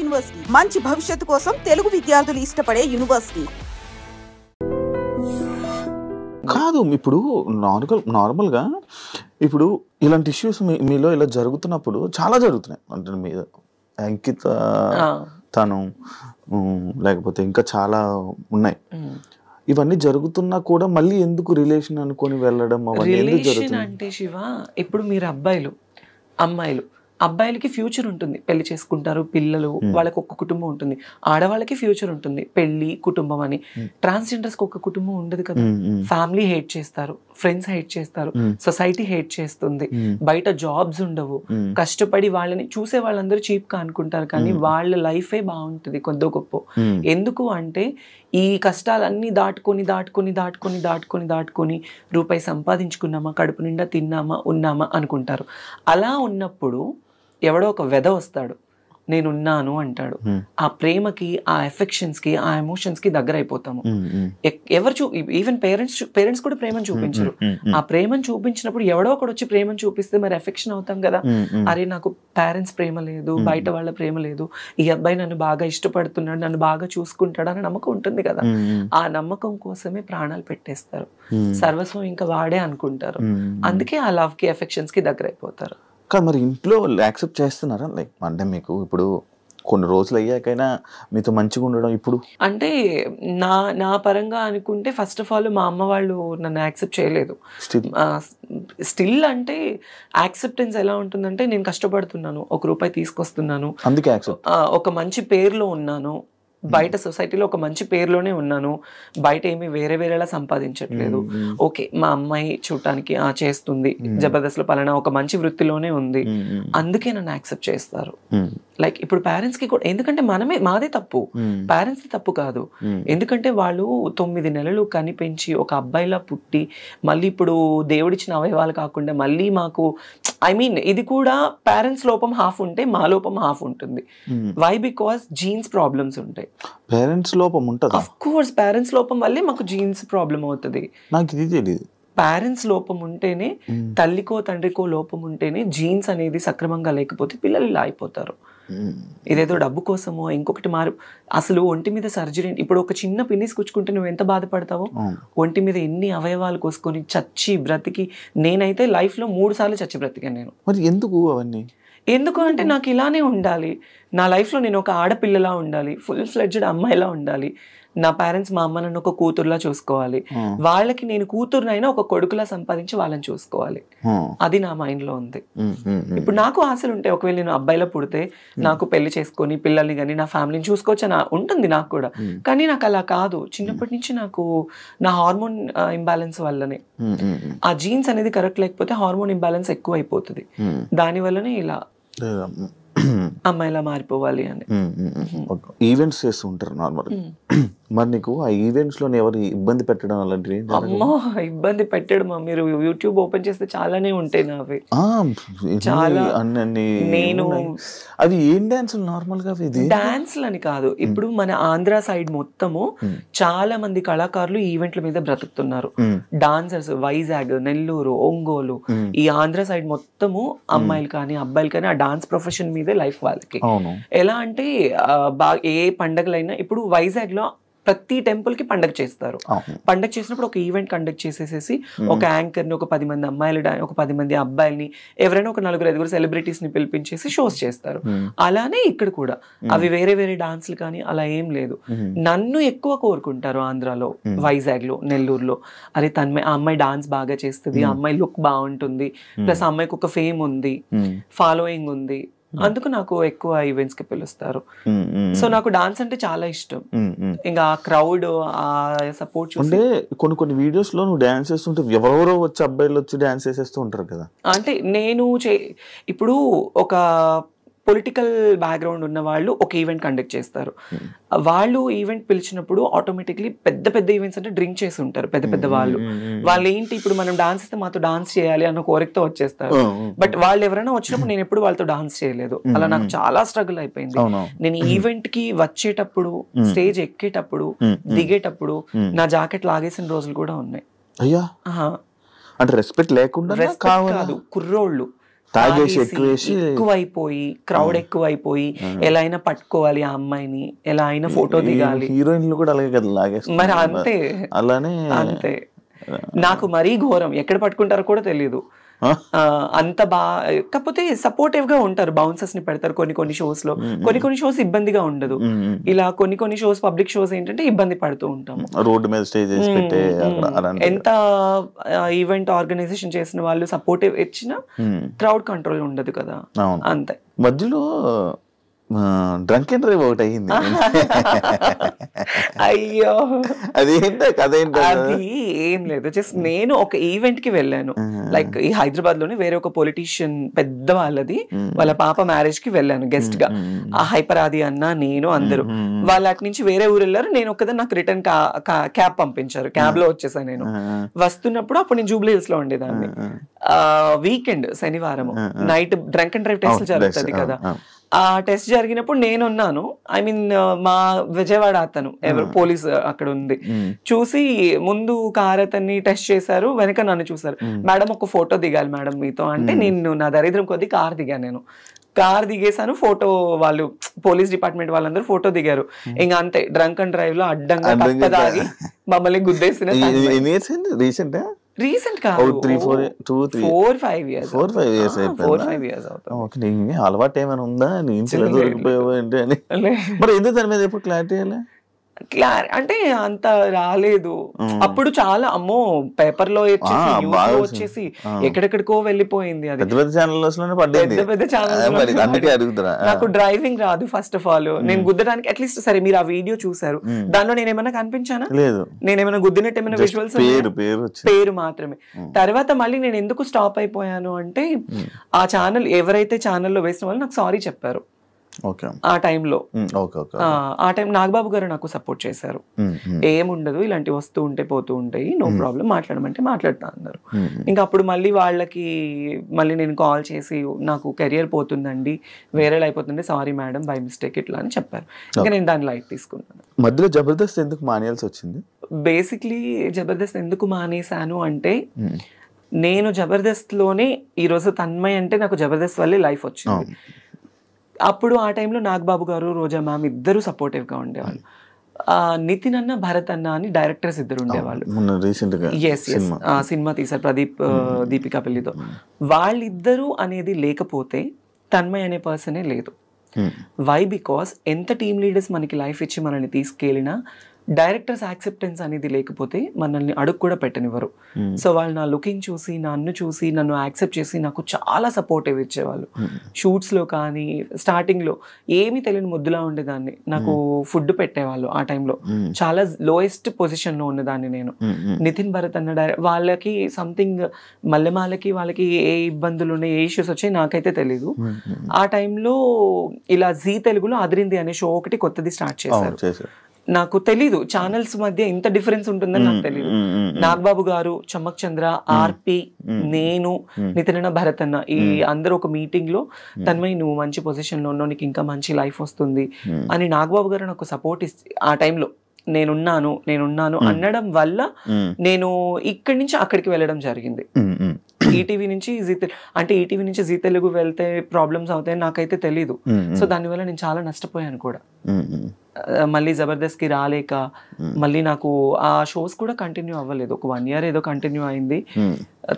University మంచి భవిష్యత్తు కోసం తెలుగు విద్యార్థులు ఇష్టపడే యూనివర్సిటీ. కాదు ఇప్పుడు నార్మల్గా ఇప్పుడు ఇలాంటి ఇష్యూస్ మీలో ఇలా జరుగుతున్నప్పుడు చాలా జరుగుతున్నాయి అంటే మీద అంకిత తను లేకపోతే ఇంకా చాలా ఉన్నాయి. ఇవన్నీ జరుగుతున్నా కూడా మళ్ళీ ఎందుకు రిలేషన్ అనుకొని వెళ్ళడం రిలేషన్ అంటే శివ ఇప్పుడు మీరు అమ్మాయిలు అబ్బాయిలకి ఫ్యూచర్ ఉంటుంది, పెళ్లి చేసుకుంటారు, పిల్లలు, వాళ్ళకి ఒక కుటుంబం ఉంటుంది. ఆడవాళ్ళకి ఫ్యూచర్ ఉంటుంది, పెళ్లి, కుటుంబం అని. ట్రాన్స్జెండర్స్కి ఒక కుటుంబం ఉండదు కదా. ఫ్యామిలీ హేట్ చేస్తారు, ఫ్రెండ్స్ హేట్ చేస్తారు, సొసైటీ హేట్ చేస్తుంది, బయట జాబ్స్ ఉండవు, కష్టపడి వాళ్ళని చూసే వాళ్ళందరూ చీప్ గా అనుకుంటారు కానీ వాళ్ళ లైఫే బాగుంటుంది కొద్దో గొప్ప. ఎందుకు అంటే ఈ కష్టాలన్నీ దాటుకొని రూపాయి సంపాదించుకున్నామా, కడుపు నిండా తిన్నామా, ఉన్నామా అనుకుంటారు. అలా ఉన్నప్పుడు ఎవడో ఒక వెధ వస్తాడు, నేనున్నాను అంటాడు. ఆ ప్రేమకి, ఆ ఎఫెక్షన్స్ కి, ఆ ఎమోషన్స్ కి దగ్గర అయిపోతాము. ఈవెన్ పేరెంట్స్ కూడా ప్రేమను చూపించరు. ఆ ప్రేమను చూపించినప్పుడు ఎవడో ఒకడు వచ్చి ప్రేమను చూపిస్తే మరి ఎఫెక్షన్ అవుతాం కదా. అరే నాకు పేరెంట్స్ ప్రేమ లేదు, బయట వాళ్ళ ప్రేమ లేదు, ఈ అబ్బాయి నన్ను బాగా ఇష్టపడుతున్నాడు, నన్ను బాగా చూసుకుంటాడు అనే నమ్మకం ఉంటుంది కదా. ఆ నమ్మకం కోసమే ప్రాణాలు పెట్టేస్తారు, సర్వస్వం ఇంకా వాడే అనుకుంటారు. అందుకే ఆ లవ్ కి, ఎఫెక్షన్స్ కి దగ్గర అయిపోతారు. కానీ మరి ఇంట్లో యాక్సెప్ట్ చేస్తున్నారా? లైక్ అంటే మీకు ఇప్పుడు కొన్ని రోజులు అయ్యాకైనా మీతో మంచిగా ఉండడం ఇప్పుడు అంటే నా పరంగా అనుకుంటే ఫస్ట్ ఆఫ్ ఆల్ మా అమ్మ వాళ్ళు నన్ను యాక్సెప్ట్ చేయలేదు. స్టిల్ అంటే యాక్సెప్టెన్స్ ఎలా ఉంటుందంటే నేను కష్టపడుతున్నాను, ₹1 తీసుకొస్తున్నాను, అందుకే ఒక మంచి పేరులో ఉన్నాను, బయట సొసైటీలో ఒక మంచి పేరులోనే ఉన్నాను, బయట ఏమి వేరేలా సంపాదించట్లేదు. ఓకే మా అమ్మాయి చూడటానికి చేస్తుంది, జబర్దస్త్ లో పలానా ఒక మంచి వృత్తిలోనే ఉంది, అందుకే నన్ను యాక్సెప్ట్ చేస్తారు. లైక్ ఇప్పుడు పేరెంట్స్ కి కూడా, ఎందుకంటే మాదే తప్పు, పేరెంట్స్ తప్పు కాదు. ఎందుకంటే వాళ్ళు 9 నెలలు కనిపెంచి ఒక అబ్బాయిలా పుట్టి మళ్ళీ ఇప్పుడు దేవుడిచ్చిన అవయవాలు కాకుండా మళ్ళీ మాకు ఇది కూడా పేరెంట్స్ లోపం హాఫ్ ఉంటే మా లోపం హాఫ్ ఉంటుంది. వై? బికాస్ జీన్స్ ప్రాబ్లమ్స్ ఉంటాయి. పేరెంట్స్ లోపం ఉంటుంది. ఆఫ్ కోర్స్ పేరెంట్స్ లోపం వల్లే మాకు జీన్స్ ప్రాబ్లం అవుతుంది. నాకు ఇది తెలియదు. పేరెంట్స్ లోపం ఉంటేనే, తల్లికో తండ్రికో లోపం ఉంటేనే జీన్స్ అనేది సక్రమంగా లేకపోతే పిల్లలు ఇలా అయిపోతారు. ఇదేదో డబ్బు కోసమో ఇంకొకటి అసలు ఒంటి మీద సర్జరీ, ఇప్పుడు ఒక చిన్న పిన్నిస్ కుచ్చుకుంటే నువ్వు ఎంత బాధపడతావో, ఒంటి మీద ఎన్ని అవయవాలు కోసుకొని చచ్చి బ్రతికి, నేనైతే లైఫ్ లో 3 సార్లు చచ్చి బ్రతికాను నేను. మరి ఎందుకు అవన్నీ? ఎందుకు అంటే నాకు ఇలానే ఉండాలి, నా లైఫ్లో నేను ఒక ఆడపిల్లలా ఉండాలి, ఫుల్ ఫ్లెడ్జ్డ్ అమ్మాయిలా ఉండాలి. నా పేరెంట్స్ మా అమ్మ నన్ను ఒక కూతురులా చూసుకోవాలి, వాళ్ళకి నేను కూతురునైనా ఒక కొడుకులా సంపాదించి వాళ్ళని చూసుకోవాలి. అది నా మైండ్ లో ఉంది. ఇప్పుడు నాకు ఆశలు ఉంటాయి, ఒకవేళ నేను అబ్బాయిలో పుడితే నాకు పెళ్లి చేసుకొని పిల్లల్ని కానీ నా ఫ్యామిలీని చూసుకోవచ్చు ఉంటుంది నాకు కూడా. కానీ నాకు అలా కాదు. చిన్నప్పటి నుంచి నాకు నా హార్మోన్ ఇంబ్యాలెన్స్ వల్లనే, ఆ జీన్స్ అనేది కరెక్ట్ లేకపోతే హార్మోన్ ఇంబ్యాలెన్స్ ఎక్కువ అయిపోతుంది. దాని వల్లనే ఇలా అమ్మాయిలా మారిపోవాలి అని. ఈవెంట్స్ చేస్తూ ఉంటారు నార్మల్. మరి నీకు ఆ ఈవెంట్స్ లో ఎవరు ఇబ్బంది పెట్టడం అలాంటివి? అమ్మో ఇబ్బంది పెట్టడం, మీరు యూట్యూబ్ ఓపెన్ చేస్తే చాలానే ఉంటాయి నావి. చాలా. నేను అవి ఏం డాన్స్ నార్మల్ గా? డాన్స్లు అని కాదు, ఇప్పుడు మన ఆంధ్ర సైడ్ మొత్తము చాలా మంది కళాకారులు ఈవెంట్ల మీద బ్రతుకుతున్నారు. డాన్సర్స్ వైజాగ్, నెల్లూరు, ఒంగోలు, ఈ ఆంధ్ర సైడ్ మొత్తము అమ్మాయిలు కానీ అబ్బాయిలు కానీ ఆ డాన్స్ ప్రొఫెషన్ మీదే లైఫ్ వాళ్ళకి. ఎలా అంటే ఏ పండగలైనా, ఇప్పుడు వైజాగ్ లో ప్రతి టెంపుల్ కి పండగ చేస్తారు. పండగ చేసినప్పుడు ఒక ఈవెంట్ కండక్ట్ చేసేసేసి ఒక యాంకర్ ని, ఒక 10 మంది అమ్మాయిలు, ఒక 10 మంది అబ్బాయిల్ని, ఎవరైనా ఒక 4-5 సెలబ్రిటీస్ ని పిలిపించేసి షోస్ చేస్తారు. అలానే ఇక్కడ కూడా అవి వేరే డాన్స్లు కానీ అలా ఏం లేదు. నన్ను ఎక్కువ కోరుకుంటారు ఆంధ్రాలో, వైజాగ్ లో, నెల్లూరులో. అరే ఆ అమ్మాయి డాన్స్ బాగా చేస్తుంది, ఆ అమ్మాయి లుక్ బాగుంటుంది, ప్లస్ ఆ అమ్మాయికి ఒక ఫేమ్ ఉంది, ఫాలోయింగ్ ఉంది, అందుకు నాకు ఎక్కువ ఈవెంట్స్ కి పిలుస్తారు. సో నాకు డాన్స్ అంటే చాలా ఇష్టం. ఇంకా ఆ క్రౌడ్, ఆ సపోర్ట్ చూస్తే కొన్ని వీడియోస్ లో నువ్వు డాన్స్ చేస్తుంటే ఎవరెవరో వచ్చి అబ్బాయిలు వచ్చి డాన్స్ చేసేస్తూ ఉంటారు కదా. అంటే నేను ఇప్పుడు ఒక పొలిటికల్ బ్యాక్గ్రౌండ్ ఉన్న వాళ్ళు ఒక ఈవెంట్ కండక్ట్ చేస్తారు. వాళ్ళు ఈవెంట్ పిలిచినప్పుడు ఆటోమేటిక్లీ పెద్ద ఈవెంట్స్ అంటే డ్రింక్ చేసి ఉంటారు పెద్ద వాళ్ళు ఏంటి, ఇప్పుడు మనం డాన్స్ ఇస్తే మాతో డాన్స్ చేయాలి అన్న కోరికతో వచ్చేస్తారు. బట్ వాళ్ళు ఎవరైనా వచ్చినప్పుడు నేను ఎప్పుడు వాళ్ళతో డాన్స్ చేయలేదు. అలా నాకు చాలా స్ట్రగుల్ అయిపోయింది. నేను ఈవెంట్ కి వచ్చేటప్పుడు, స్టేజ్ ఎక్కేటప్పుడు, దిగేటప్పుడు నా జాకెట్ లాగేసిన రోజులు కూడా ఉన్నాయి. అయ్యా, అంటే రెస్పెక్ట్ లేకుండా కాదు, కుర్రోళ్ళు తాగేసి ఎక్కువేసి ఎక్కువైపోయి క్రౌడ్ ఎక్కువైపోయి ఎలా అయినా పట్టుకోవాలి ఆ అమ్మాయిని, ఎలా అయినా ఫోటో దిగాలి. హీరోయిన్లు కూడా అలాగే కదా లాగేస్తారు మరి అంతే, అలానే అంతే. నాకు మరీ ఘోరం, ఎక్కడ పట్టుకుంటారో కూడా తెలియదు. అంత కాకపోతే సపోర్టివ్ గా ఉంటారు, బౌన్సర్స్ ని పెడతారు కొన్ని షోస్ లో. కొన్ని షోస్ ఇబ్బందిగా ఉండదు. ఇలా కొన్ని షోస్, పబ్లిక్ షోస్ ఏంటంటే ఇబ్బంది పడుతూ ఉంటాము. రోడ్డు మీద స్టేజ్ చేసి పెట్టే ఎంత ఈవెంట్ ఆర్గనైజేషన్ చేసిన వాళ్ళు సపోర్టివ్ ఇచ్చినా క్రౌడ్ కంట్రోల్ ఉండదు కదా, అంతే. మధ్యలో డ్రంక్ అండ్ డ్రైవ్ ఒకటి అయ్యింది. అయ్యో అదేంటో కదేంటో. అది ఏం లేదు, జస్ట్ నేను ఒక ఈవెంట్ కి వెళ్ళాను. లైక్ ఈ హైదరాబాద్ లోనే వేరే ఒక పొలిటీషియన్ పెద్ద వాళ్ళది, వాళ్ళ పాప మ్యారేజ్ కి వెళ్ళాను గెస్ట్ గా. ఆ హైపర్ ఆది అన్న, నేను, అందరూ. వాళ్ళు అటు నుంచి వేరే ఊరు వెళ్ళారు, నేను ఒక్కదాన్ని. నాకు రిటర్న్ క్యాబ్ పంపించారు, క్యాబ్ లో వచ్చేసాను. నేను వస్తున్నప్పుడు అప్పుడు నేను జూబ్లీ హిల్స్ లో ఉండేదాన్ని. వీకెండ్ శనివారం night drunk and drive test జరుగుతుంది కదా. ఆ టెస్ట్ జరిగినప్పుడు నేనున్నాను. ఐ మీన్ మా విజయవాడ అతను ఎవరు పోలీస్ అక్కడ ఉంది, చూసి ముందు కార్ అతన్ని టెస్ట్ చేశారు, వెనక నన్ను చూసారు. మేడం ఒక ఫోటో దిగాలి మేడం మీతో అంటే, నేను నా దరిద్రం కొద్ది కార్ దిగాను. నేను కార్ దిగేసాను, ఫోటో వాళ్ళు పోలీస్ డిపార్ట్మెంట్ వాళ్ళందరూ ఫోటో దిగారు. ఇంకా అంతే, డ్రంక్ అండ్ డ్రైవ్ లో అడ్డంగా తప్పదాగి మమ్మల్ని గుద్దేసిన. రీసెంట్ కాదు, 4-5 years అవుతుంది. అలవాటు ఏమైనా ఉందా, నేను దొరికిపోయావు ఏంటి అని. మరి ఎందుకు దాని మీద ఎప్పుడు క్లారిటీ అంటే అంత రాలేదు అప్పుడు. చాలా అమ్మో పేపర్ లో వచ్చేసి ఎక్కడెక్కడికో వెళ్ళిపోయింది. అది పెద్ద ఛానల్. నాకు డ్రైవింగ్ రాదు ఫస్ట్ ఆఫ్ ఆల్. నేను గుద్దడానికి అట్లీస్ట్ సరే మీరు ఆ వీడియో చూసారు, దానిలో నేనేమన్నా కనిపించానా? లేదు. నేనేమైనా గుద్దినట్టు ఏమైనా విజువల్స్? పేరు మాత్రమే. తర్వాత మళ్ళీ నేను ఎందుకు స్టాప్ అయిపోయాను అంటే, ఆ ఛానల్ ఎవరైతే ఛానల్లో వేసిన వాళ్ళు నాకు సారీ చెప్పారు ఆ టైంలో. ఆ టైం నాగబాబు గారు నాకు సపోర్ట్ చేశారు. ఏముండదు, ఇలాంటివి వస్తూ ఉంటే పోతూ ఉంటాయి, నో ప్రాబ్లం, మాట్లాడమంటే మాట్లాడుతా అన్నారు. ఇంకా అప్పుడు మళ్ళీ వాళ్ళకి నేను కాల్ చేసి, నాకు కెరియర్ పోతుందండి, వేరే అయిపోతుంది, సారీ మేడం బై మిస్టేక్ ఇట్లా అని చెప్పారు. ఇంకా నేను దాన్ని లైట్ తీసుకున్నాను. మధ్యలో జబర్దస్త్ ఎందుకు మానేయాల్సి వచ్చింది? బేసిక్లీ జబర్దస్త్ ఎందుకు మానేశాను అంటే, నేను జబర్దస్త్ లోనే ఈరోజు తన్మయ్ అంటే నాకు జబర్దస్త్ వల్లే లైఫ్ వచ్చింది. అప్పుడు ఆ టైంలో నాగబాబు గారు, రోజా మ్యామ్ ఇద్దరు సపోర్టివ్ గా ఉండేవాళ్ళు. నితిన్ అన్న, భరత్ అన్న అని డైరెక్టర్స్ ఇద్దరు ఉండేవాళ్ళు. సినిమా తీశారు ప్రదీప్ దీపికా పెళ్లితో. వాళ్ళిద్దరూ అనేది లేకపోతే తన్మయ్ అనే పర్సనే లేదు. వై? బికాస్ ఎంత టీమ్ లీడర్స్ మనకి లైఫ్ ఇచ్చి మనల్ని తీసుకెళ్ళినా డైరెక్టర్స్ యాక్సెప్టెన్స్ అనేది లేకపోతే మనల్ని అడుగు కూడా పెట్టనివ్వరు. సో వాళ్ళు నా లుకింగ్ చూసి, నన్ను చూసి, నన్ను యాక్సెప్ట్ చేసి నాకు చాలా సపోర్టివ్ ఇచ్చేవాళ్ళు. షూట్స్ లో కానీ, స్టార్టింగ్ లో ఏమీ తెలియని ముద్దులా ఉండేదాన్ని. నాకు ఫుడ్ పెట్టేవాళ్ళు ఆ టైంలో. చాలా లోయెస్ట్ పొజిషన్ లో ఉన్నదాన్ని నేను. నితిన్, భరత్ అన్న వాళ్ళకి సంథింగ్ మల్లెమాలకి వాళ్ళకి ఏ ఇబ్బందులు ఉన్నాయి, ఏ ఇష్యూస్ వచ్చాయి నాకైతే తెలీదు. ఆ టైంలో ఇలా జీ తెలుగులో అదిరింది అనే షో ఒకటి కొత్తది స్టార్ట్ చేశారు. నాకు తెలీదు ఛానల్స్ మధ్య ఇంత డిఫరెన్స్ ఉంటుందని నాకు తెలీదు. నాగబాబు గారు, చమ్మక్ చంద్ర, ఆర్పి, నేను, నితిన్, భరత్ అన్న ఈ అందరూ ఒక మీటింగ్ లో, తన్మయ్ నువ్వు మంచి పొజిషన్ లో ఉన్నావు, నీకు ఇంకా మంచి లైఫ్ వస్తుంది అని నాగబాబు గారు నాకు సపోర్ట్ ఆ టైంలో నేనున్నాను అనడం వల్ల నేను ఇక్కడి నుంచి అక్కడికి వెళ్ళడం జరిగింది. ఈటీవీ నుంచి ఈటీవీ నుంచి జీ తెలుగు వెళ్తే ప్రాబ్లమ్స్ అవుతాయని నాకైతే తెలీదు. సో దానివల్ల నేను చాలా నష్టపోయాను కూడా. మళ్ళీ జబర్దస్త్ కి రాలేక మళ్ళీ నాకు ఆ షోస్ కూడా కంటిన్యూ అవ్వలేదు. ఒక 1 year ఏదో కంటిన్యూ అయింది.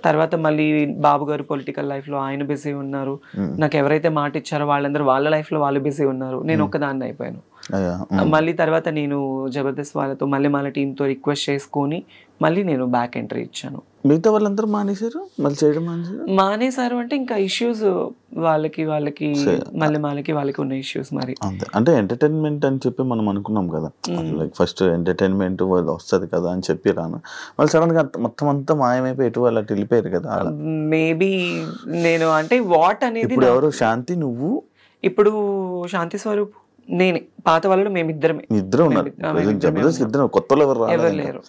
తర్వాత మళ్ళీ బాబు గారు పొలిటికల్ లైఫ్ లో ఆయన బిజీ ఉన్నారు. నాకు ఎవరైతే మాట ఇచ్చారో వాళ్ళందరూ వాళ్ళ లైఫ్ లో వాళ్ళు బిజీ ఉన్నారు. నేను ఒక్కదాన్ని అయిపోయాను. మళ్ళీ తర్వాత నేను జబర్దస్త్ వాళ్ళతో మళ్ళీ టీంతో రిక్వెస్ట్ చేసుకొని మళ్ళీ నేను బ్యాక్ ఎంట్రీ ఇచ్చాను. మిగతా వాళ్ళందరూ మానేశారు అంటే ఇంకా ఇష్యూస్ వాళ్ళకి వాళ్ళకి ఉన్న ఇష్యూస్. మరి అంటే ఎంటర్టైన్మెంట్ అని చెప్పి మనం అనుకున్నాం కదా, లైక్ ఫస్ట్ ఎంటర్టైన్మెంట్ వస్తుంది కదా అని చెప్పి రాను, వాళ్ళు సడన్ గా మొత్తం అంతా మాయమైపోయి ఎటు వాళ్ళు అటు వెళ్ళిపోయారు కదా. మేబీ నేను అంటే వాట్ అనేది ఇప్పుడు ఎవరు శాంతి, నువ్వు, ఇప్పుడు శాంతి స్వరూప్, నేనే. పాత వాళ్ళు మేమిద్దరమే. ఇద్దరు ఉన్నారు, కొత్త ఎవరు లేరు.